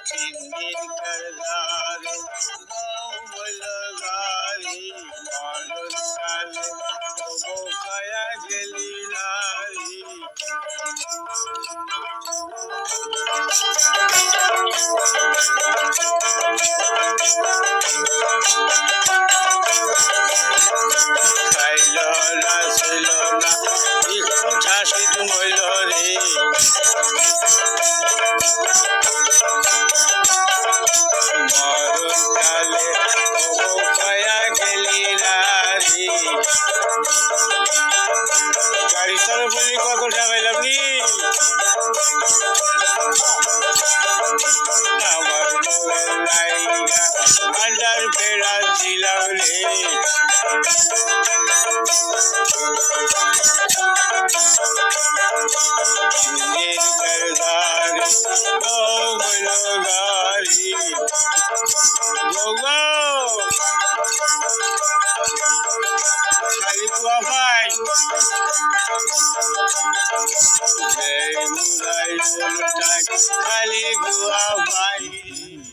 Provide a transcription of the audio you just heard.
চিন্নির করদারে বল গারি মরণ কালে তবু কায়া গেলি নারী খাইল না ছিল না একটু ঠাসিত হইল রে মরণ কালে তবু কায়া গেলি নারী গাড়ি চলে বলি কত টাকাইলাম নি আমার মোবাইল লাইগা আন্ডার ফেরা দিলাম রে চিনের করদারে বল গারি গৌগো খালি কুয়া ভাই মুরাই খালি গুয়া